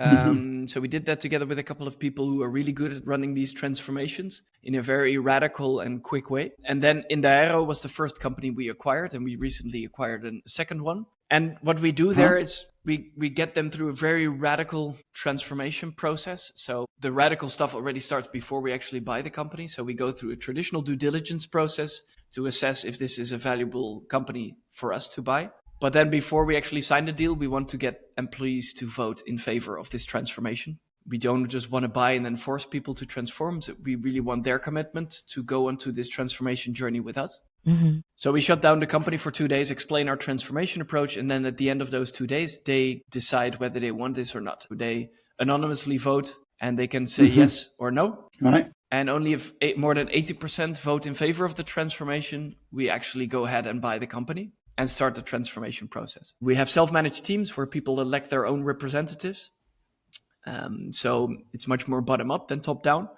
So we did that together with a couple of people who are really good at running these transformations in a very radical and quick way. And then Indaero was the first company we acquired, and we recently acquired a second one. And what we do there is we get them through a very radical transformation process. So the radical stuff already starts before we actually buy the company. So we go through a traditional due diligence process to assess if this is a valuable company for us to buy. But then before we actually sign the deal, we want to get employees to vote in favor of this transformation. We don't just want to buy and then force people to transform. So we really want their commitment to go onto this transformation journey with us. Mm-hmm. So we shut down the company for 2 days, explain our transformation approach. And then at the end of those 2 days, they decide whether they want this or not. They anonymously vote and they can say yes or no. Right. And only if more than 80% vote in favor of the transformation, we actually go ahead and buy the company and start the transformation process. We have self-managed teams where people elect their own representatives. So it's much more bottom-up than top-down.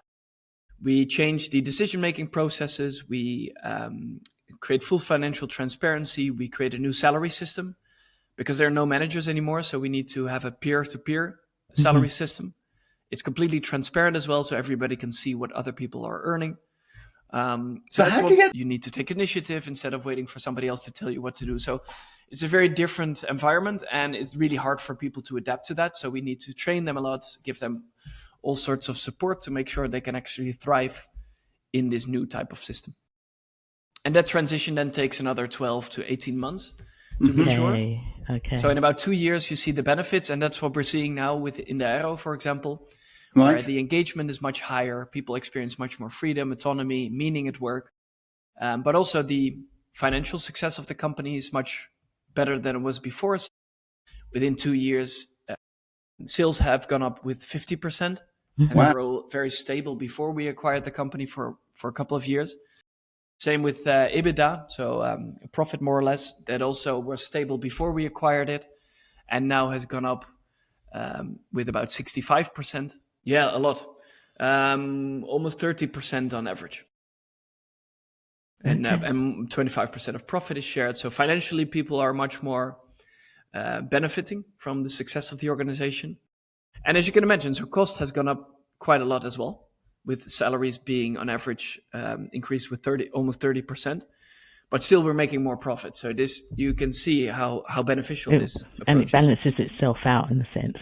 We change the decision-making processes. We create full financial transparency. We create a new salary system because there are no managers anymore. So we need to have a peer-to-peer salary system. It's completely transparent as well, so everybody can see what other people are earning. So that's what you need to take initiative instead of waiting for somebody else to tell you what to do. So it's a very different environment, and it's really hard for people to adapt to that. So we need to train them a lot, give them all sorts of support to make sure they can actually thrive in this new type of system. And that transition then takes another 12 to 18 months to mature. Okay. So in about 2 years, you see the benefits, and that's what we're seeing now with Indaero, for example. Right. Where the engagement is much higher. People experience much more freedom, autonomy, meaning at work. But also the financial success of the company is much better than it was before. So within 2 years, sales have gone up with 50%. And they were all very stable before we acquired the company for a couple of years. Same with EBITDA, so profit more or less, that also was stable before we acquired it and now has gone up with about 65%. Yeah, a lot. Almost 30% on average. And 25% of profit is shared. So financially, people are much more benefiting from the success of the organization. And as you can imagine, so cost has gone up quite a lot as well, with salaries being on average increased with almost 30%. But still, we're making more profit. So this, you can see how beneficial this approach is. And it balances itself out in a sense.